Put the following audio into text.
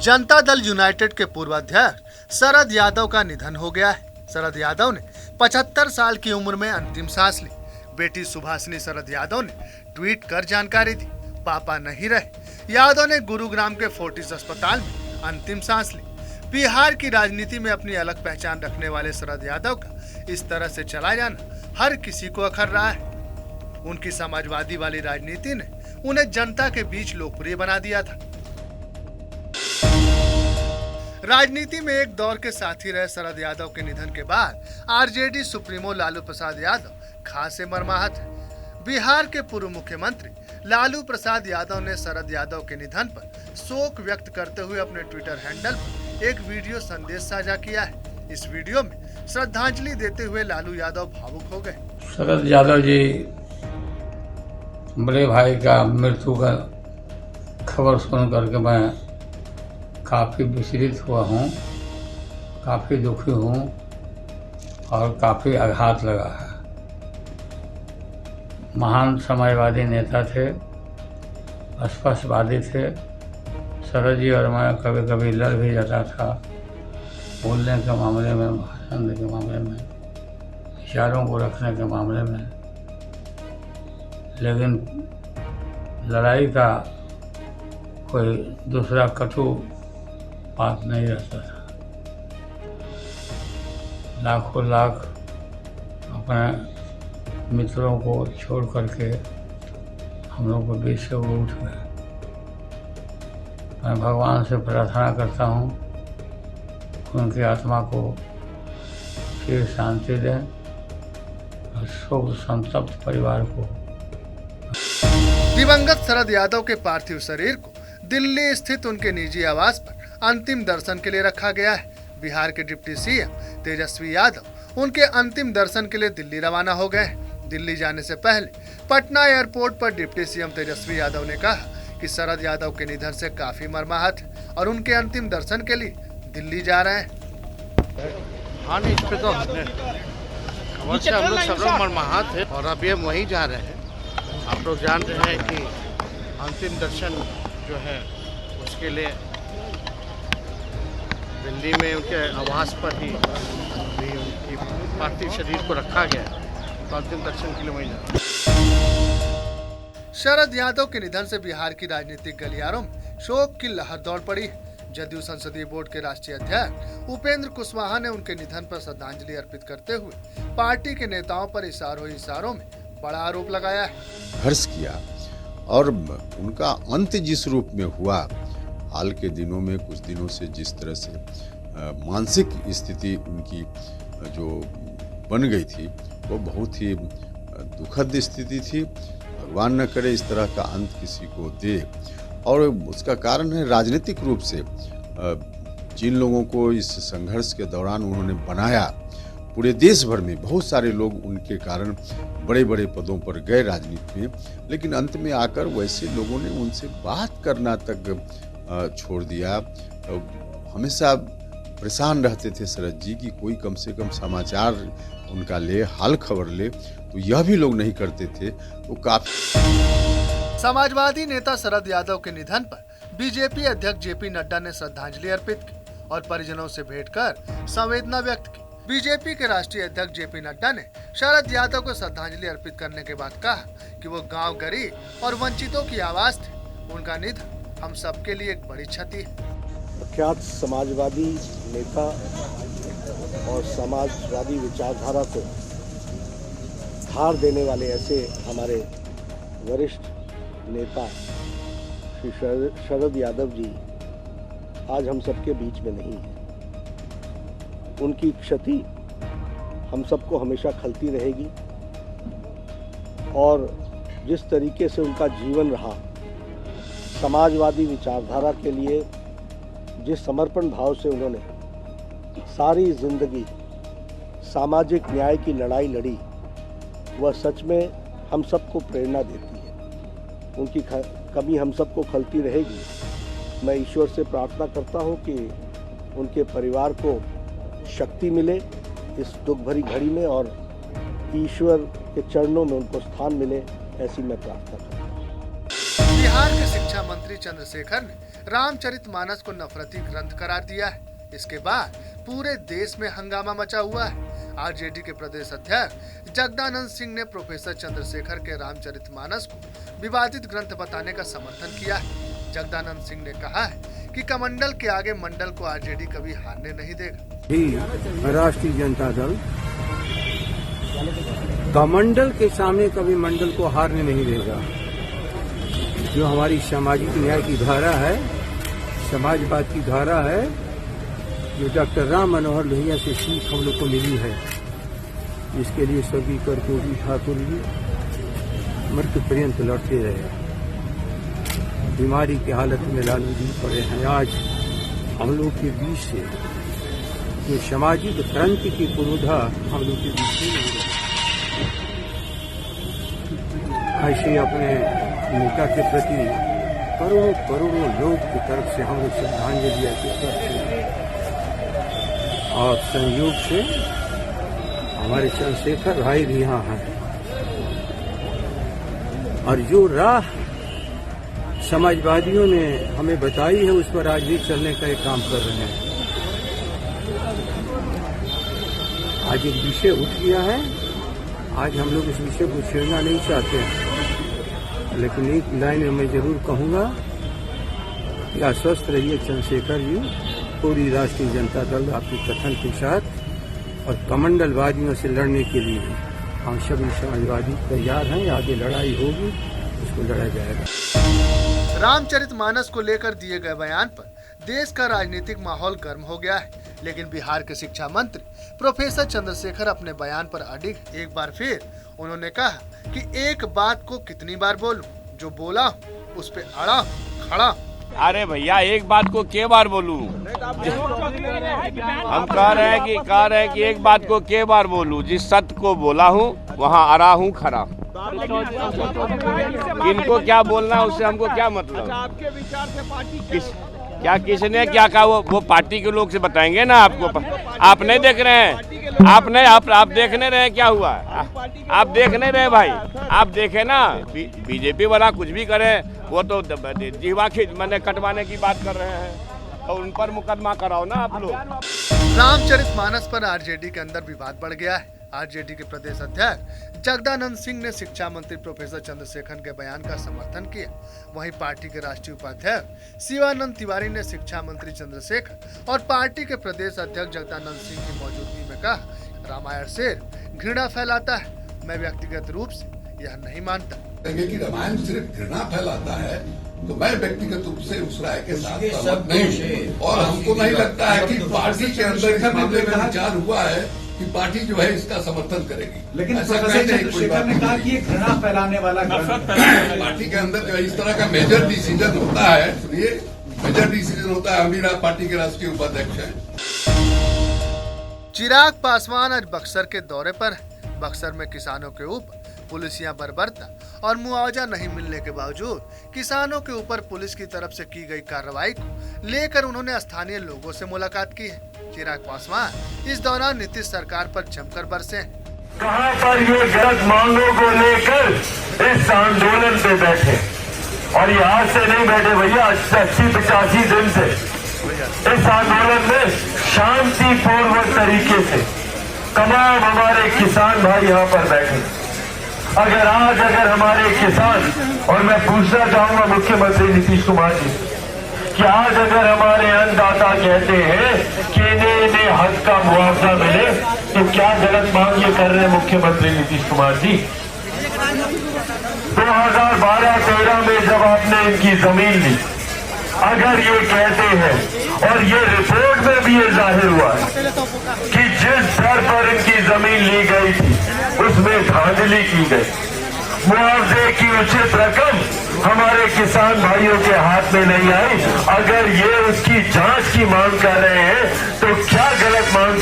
Janata Dal United के पूर्व अध्यक्ष शरद यादव का निधन हो गया है। शरद यादव ने 75 साल की उम्र में अंतिम सांस ली। बेटी सुभाषिनी शरद यादव ने ट्वीट कर जानकारी दी, पापा नहीं रहे। यादव ने गुरुग्राम के फोर्टिस अस्पताल में अंतिम सांस ली। बिहार की राजनीति में अपनी अलग पहचान रखने वाले शरद यादव का इस तरह से चला जाना हर किसी को अखर रहा है। उनकी समाजवादी वाली राजनीति ने उन्हें जनता के बीच लोकप्रिय बना दिया था। राजनीति में एक दौर के साथी रहे शरद यादव के निधन के बाद आरजेडी सुप्रीमो लालू प्रसाद यादव खासे मर्माहत है। बिहार के पूर्व मुख्यमंत्री लालू प्रसाद यादव ने शरद यादव के निधन पर शोक व्यक्त करते हुए अपने ट्विटर हैंडल पर एक वीडियो संदेश साझा किया है। इस वीडियो में श्रद्धांजलि देते हुए लालू यादव भावुक हो गए। शरद यादव जी बड़े भाई का मृत्यु का खबर सुन करके मैं काफ़ी विचलित हुआ हूँ, काफ़ी दुखी हूँ और काफ़ी आघात लगा है। महान समाजवादी नेता थे, स्पष्टवादी थे। शरद जी और मैं कभी कभी लड़ भी जाता था, बोलने के मामले में, भाषण के मामले में, विचारों को रखने के मामले में, लेकिन लड़ाई का कोई दूसरा कटु बात नहीं रहता था। लाखों लाख अपने मित्रों को छोड़ करके हम लोग को बीच से वो उठ गए। मैं भगवान से प्रार्थना करता हूँ उनकी आत्मा को फिर शांति दें और शोक संतप्त परिवार को। दिवंगत शरद यादव के पार्थिव शरीर को दिल्ली स्थित उनके निजी आवास पर अंतिम दर्शन के लिए रखा गया है। बिहार के डिप्टी सीएम तेजस्वी यादव उनके अंतिम दर्शन के लिए दिल्ली रवाना हो गए। दिल्ली जाने से पहले पटना एयरपोर्ट पर डिप्टी सीएम तेजस्वी यादव ने कहा कि शरद यादव के निधन से काफी मर्माहत है और उनके अंतिम दर्शन के लिए दिल्ली जा रहे हैं। हाँ, नहीं, इस पे तो खबर से हम लोग सब लोग मर्माहत है और अभी हम वहीं जा रहे हैं। आप लोग जान रहे हैं कि अंतिम दर्शन जो है उसके लिए दिल्ली में उनके आवास पर ही भी उनकी पार्थिव शरीर को रखा गया, तो अंतिम दर्शन के लिए वहीं जा। शरद यादव के निधन से बिहार की राजनीतिक गलियारों में शोक की लहर दौड़ पड़ी। जदयू संसदीय बोर्ड के राष्ट्रीय अध्यक्ष उपेंद्र कुशवाहा ने उनके निधन पर श्रद्धांजलि अर्पित करते हुए पार्टी के नेताओं पर इशारों में बड़ा आरोप लगाया है। हर्ष किया और उनका अंत जिस रूप में हुआ, हाल के दिनों में कुछ दिनों से जिस तरह से मानसिक स्थिति उनकी जो बन गई थी वो बहुत ही दुखद स्थिति थी। भगवान न करे इस तरह का अंत किसी को दे। और उसका कारण है राजनीतिक रूप से जिन लोगों को इस संघर्ष के दौरान उन्होंने बनाया, पूरे देश भर में बहुत सारे लोग उनके कारण बड़े बड़े पदों पर गए राजनीति में, लेकिन अंत में आकर वैसे लोगों ने उनसे बात करना तक छोड़ दिया। हमेशा परेशान रहते थे शरद जी की कोई कम से कम समाचार उनका ले, हाल खबर ले, तो यह भी लोग नहीं करते थे। तो काफी समाजवादी नेता शरद यादव के निधन पर बीजेपी अध्यक्ष जेपी नड्डा ने श्रद्धांजलि अर्पित की और परिजनों से भेंट कर संवेदना व्यक्त की। बीजेपी के राष्ट्रीय अध्यक्ष जेपी नड्डा ने शरद यादव को श्रद्धांजलि अर्पित करने के बाद कहा कि वो गांव गरीब और वंचितों की आवाज थे। उनका निधन हम सबके लिए एक बड़ी क्षति है। प्रख्यात समाजवादी नेता और समाजवादी विचारधारा को धार देने वाले ऐसे हमारे वरिष्ठ नेता श्री शरद यादव जी आज हम सबके बीच में नहीं है। उनकी क्षति हम सबको हमेशा खलती रहेगी और जिस तरीके से उनका जीवन रहा, समाजवादी विचारधारा के लिए जिस समर्पण भाव से उन्होंने सारी जिंदगी सामाजिक न्याय की लड़ाई लड़ी, वह सच में हम सबको प्रेरणा देती है। उनकी कमी हम सबको खलती रहेगी। मैं ईश्वर से प्रार्थना करता हूं कि उनके परिवार को शक्ति मिले इस दुख भरी घड़ी में और ईश्वर के चरणों में उनको स्थान मिले, ऐसी मैं प्रार्थना करता हूं। बिहार के शिक्षा मंत्री चंद्रशेखर ने रामचरितमानस को नफरती ग्रंथ करार दिया है। इसके बाद पूरे देश में हंगामा मचा हुआ है। आरजेडी के प्रदेश अध्यक्ष जगदानंद सिंह ने प्रोफेसर चंद्रशेखर के रामचरितमानस को विवादित ग्रंथ बताने का समर्थन किया है। जगदानंद सिंह ने कहा है कि कमंडल के आगे मंडल को आरजेडी कभी हारने नहीं देगा। राष्ट्रीय जनता दल कमंडल के सामने कभी मंडल को हारने नहीं देगा। जो हमारी सामाजिक न्याय की धारा है, समाजवाद की धारा है, जो डॉक्टर राम मनोहर लोहिया से सीख हम लोग को मिली है, इसके लिए स्वर्गीय कर्पूरी ठाकुर जी मृत्यु पर्यंत लड़ते रहे। बीमारी की हालत में लालू जी पड़े हैं। आज हम लोग के बीच से जो सामाजिक क्रांति की पुरोधा हम लोग के बीच से नहीं रहे। ऐसे अपने नेता के प्रति करोड़ों करोड़ों लोग की तरफ से हम लोग श्रद्धांजलि अर्पित करते हैं। और संयोग से हमारे चंद्रशेखर भाई भी यहाँ हैं। और जो राह समाजवादियों ने हमें बताई है, उस पर आज भी चलने का एक काम कर रहे हैं। आज एक विषय उठ गया है। आज हम लोग इस विषय को छेड़ना नहीं चाहते हैं, लेकिन एक लाइन में मैं जरूर कहूँगा कि आश्वस्त रहिए चंद्रशेखर जी, पूरी राष्ट्रीय जनता दल आपके कथन के साथ और कमंडलवादियों से लड़ने के लिए हम सभी समाजवादी तैयार हैं। आगे लड़ाई होगी, उसको लड़ा जाएगा। रामचरितमानस को लेकर दिए गए बयान पर देश का राजनीतिक माहौल गर्म हो गया है, लेकिन बिहार के शिक्षा मंत्री प्रोफेसर चंद्रशेखर अपने बयान पर अडिग। एक बार फिर उन्होंने कहा कि एक बात को कितनी बार बोलूं, जो बोला उस पे अड़ा खड़ा। अरे भैया, एक बात को के बार बोलूं? हम कह रहे हैं कि एक बात को के बार बोलूं? जिस सत्य को बोला हूं वहां अड़ा हूं खड़ा। किनको क्या बोलना है उससे हमको क्या मतलब? आपके विचार से पार्टी किसने क्या कहा वो पार्टी के लोग से बताएंगे ना आपको। आप नहीं देख रहे हैं, आप देखने रहे क्या हुआ? आप देख नहीं रहे भाई, आप देखे ना। बीजेपी वाला कुछ भी करे, वो तो जीवा मैंने कटवाने की बात कर रहे हैं, और उन पर मुकदमा कराओ ना आप लोग। रामचरितमानस पर आरजेडी के अंदर विवाद बढ़ गया है। आरजेडी के प्रदेश अध्यक्ष जगदानंद सिंह ने शिक्षा मंत्री प्रोफेसर चंद्रशेखर के बयान का समर्थन किया। वहीं पार्टी के राष्ट्रीय उपाध्यक्ष शिवानंद तिवारी ने शिक्षा मंत्री चंद्रशेखर और पार्टी के प्रदेश अध्यक्ष जगदानंद सिंह की मौजूदगी में कहा, रामायण से घृणा फैलाता है। मैं व्यक्तिगत रूप से यह नहीं मानता कि रामायण सिर्फ घृणा फैलाता है, तो मैं व्यक्तिगत रूप से उस राय के साथ सहमत नहीं। और हमको नहीं लगता है कि पार्टी के अंदर इस मामले में विचार हुआ है कि पार्टी जो है इसका समर्थन करेगी। लेकिन चंद्रशेखर ने कहा कि ये घृणा फैलाने वाला पार्टी के अंदर जो इस तरह का मेजर डिसीजन होता है, सुनिए, मेजर डिसीजन होता है। हम पार्टी के राष्ट्रीय उपाध्यक्ष हैं। चिराग पासवान आज बक्सर के दौरे पर। बक्सर में किसानों के ऊपर पुलिसियां बर्बरता और मुआवजा नहीं मिलने के बावजूद किसानों के ऊपर पुलिस की तरफ से की गई कार्रवाई को लेकर उन्होंने स्थानीय लोगों से मुलाकात की है। चिराग पासवान इस दौरान नीतीश सरकार पर जमकर बरसे। कहां पर ये गलत मांगों को लेकर इस आंदोलन पे बैठे, और ये आज से नहीं बैठे भैया, 80-85 दिन से इस आंदोलन में शांतिपूर्वक तरीके से तमाम हमारे किसान भाई यहाँ पर बैठे। अगर हमारे किसान, और मैं पूछना चाहूंगा मुख्यमंत्री नीतीश कुमार जी कि आज अगर हमारे अन्नदाता कहते हैं कि इन्हें हक का मुआवजा मिले, तो क्या गलत मांग ये कर रहे हैं मुख्यमंत्री नीतीश कुमार जी? 2012-13 में जब आपने इनकी जमीन ली, अगर ये कहते हैं, और ये रिपोर्ट में भी ये जाहिर हुआ है कि जिस दर पर इनकी जमीन ली गई थी उसमें धांधली की गई, मुआवजे की उचित रकम हमारे किसान भाइयों के हाथ में नहीं आई, अगर ये उसकी जांच की मांग कर रहे हैं, तो क्या गलत मांग